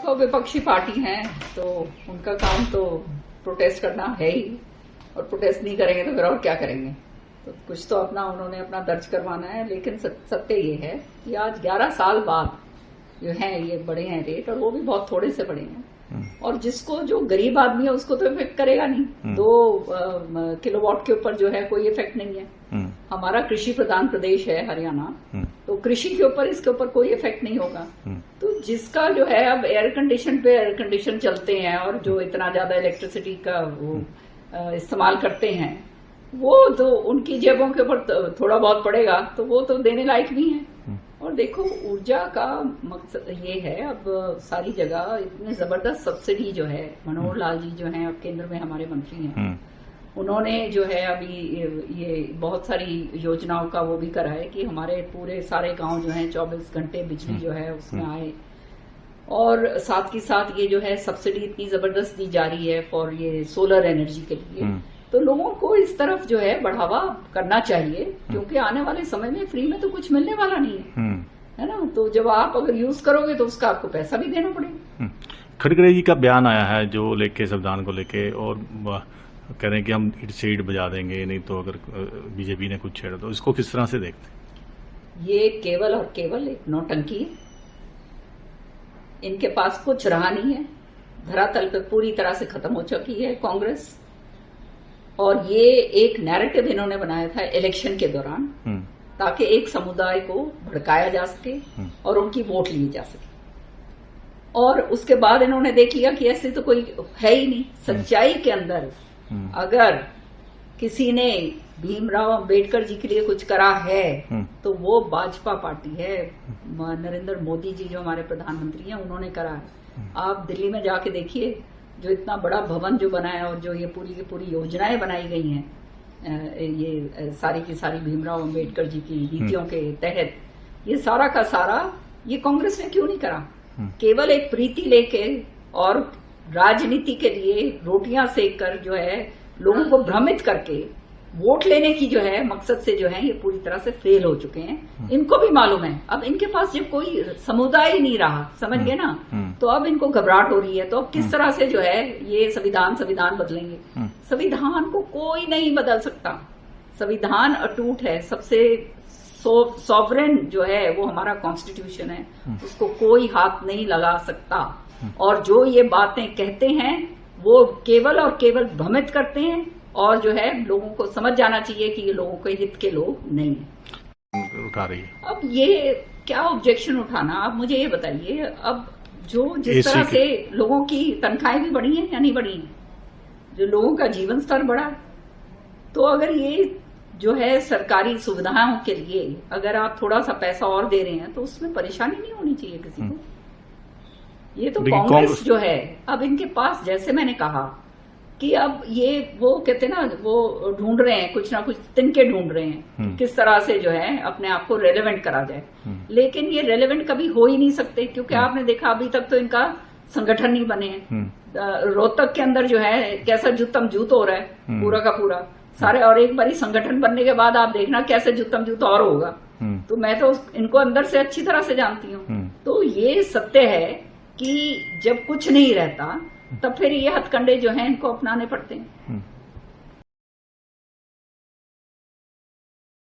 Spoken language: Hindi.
तो विपक्षी पार्टी हैं तो उनका काम तो प्रोटेस्ट करना है ही, और प्रोटेस्ट नहीं करेंगे तो फिर और क्या करेंगे। तो कुछ तो उन्होंने अपना दर्ज करवाना है। लेकिन सत्य ये है कि आज 11 साल बाद जो है ये बढ़े हैं रेट, और वो भी बहुत थोड़े से बढ़े हैं। और जिसको जो गरीब आदमी है उसको तो इफेक्ट करेगा नहीं। 2 किलोवाट के ऊपर जो है कोई इफेक्ट नहीं है। हमारा कृषि प्रधान प्रदेश है हरियाणा, तो कृषि के ऊपर इसके ऊपर कोई इफेक्ट नहीं होगा। तो जिसका जो है अब एयर कंडीशन चलते हैं और जो इतना ज्यादा इलेक्ट्रिसिटी का वो इस्तेमाल करते हैं, वो तो उनकी जेबों के ऊपर थोड़ा बहुत पड़ेगा, तो वो तो देने लायक भी है। और देखो, ऊर्जा का मकसद ये है, अब सारी जगह इतनी जबरदस्त सब्सिडी जो है, मनोहर लाल जी जो हैं अब केंद्र में हमारे मंत्री हैं, उन्होंने जो है अभी ये बहुत सारी योजनाओं का वो भी करा है कि हमारे पूरे सारे गांव जो हैं 24 घंटे बिजली जो है उसमें आए। और साथ ही साथ ये जो है सब्सिडी इतनी जबरदस्त दी जा रही है फॉर ये सोलर एनर्जी के लिए। तो लोगों को इस तरफ जो है बढ़ावा करना चाहिए, क्योंकि आने वाले समय में फ्री में तो कुछ मिलने वाला नहीं है ना। तो जब आप अगर यूज करोगे तो उसका आपको पैसा भी देना पड़ेगा। खड़गरे जी का बयान आया है जो लेके संविधान को लेके, और कह रहे हैं कि हम ईट से ईट बजा देंगे, नहीं तो अगर बीजेपी ने कुछ छेड़ा तो इसको किस तरह से देखते हैं? ये केवल और केवल एक नौटंकी है। इनके पास कुछ रहा नहीं है, धरातल पे पूरी तरह से खत्म हो चुकी है कांग्रेस। और ये एक नैरेटिव इन्होंने बनाया था इलेक्शन के दौरान, ताकि एक समुदाय को भड़काया जा सके और उनकी वोट ली जा सके। और उसके बाद इन्होंने देख लिया कि ऐसे तो कोई है ही नहीं सच्चाई के अंदर। अगर किसी ने भीमराव अंबेडकर जी के लिए कुछ करा है तो वो भाजपा पार्टी है। नरेंद्र मोदी जी जो हमारे प्रधानमंत्री हैं, उन्होंने करा है। आप दिल्ली में जाके देखिए, जो इतना बड़ा भवन जो बना है और जो ये पूरी की पूरी योजनाएं बनाई गई हैं, ये सारी की सारी भीमराव अंबेडकर जी की नीतियों के तहत, ये सारा का सारा ये कांग्रेस ने क्यों नहीं करा? केवल एक प्रीति लेके और राजनीति के लिए रोटियां सेक कर जो है लोगों को भ्रमित करके वोट लेने की जो है मकसद से जो है ये पूरी तरह से फेल हो चुके हैं। इनको भी मालूम है, अब इनके पास जब कोई समुदाय ही नहीं रहा, समझ गए ना, तो अब इनको घबराहट हो रही है। तो अब किस तरह से जो है ये संविधान बदलेंगे? संविधान को कोई नहीं बदल सकता। संविधान अटूट है, सबसे सॉवरेन जो है वो हमारा कॉन्स्टिट्यूशन है, उसको कोई हाथ नहीं लगा सकता। और जो ये बातें कहते हैं वो केवल और केवल भ्रमित करते हैं, और जो है लोगों को समझ जाना चाहिए कि ये लोगों के हित के लोग नहीं है। उठा रही है। अब ये क्या ऑब्जेक्शन उठाना? अब मुझे ये बताइए, अब जो जिस तरह से लोगों की तनख्वाहें भी बढ़ी हैं या नहीं बढ़ी हैं, जो लोगों का जीवन स्तर बढ़ा, तो अगर ये जो है सरकारी सुविधाओं के लिए अगर आप थोड़ा सा पैसा और दे रहे हैं तो उसमें परेशानी नहीं होनी चाहिए किसी को। ये तो कांग्रेस जो है, अब इनके पास, जैसे मैंने कहा कि अब ये वो कहते हैं ना, वो ढूंढ रहे हैं कुछ ना कुछ तिनके ढूंढ रहे हैं किस तरह से जो है अपने आप को रेलेवेंट करा जाए। लेकिन ये रेलेवेंट कभी हो ही नहीं सकते, क्योंकि आपने देखा अभी तक तो इनका संगठन नहीं बने हैं। रोहतक के अंदर जो है कैसा जुत्तम जूत हो रहा है पूरा का पूरा सारे, और एक बारी संगठन बनने के बाद आप देखना कैसे जुत्तम जूत और होगा। तो मैं तो इनको अंदर से अच्छी तरह से जानती हूँ। तो ये सत्य है कि जब कुछ नहीं रहता तब फिर ये हथकंडे जो हैं इनको अपनाने पड़ते हैं।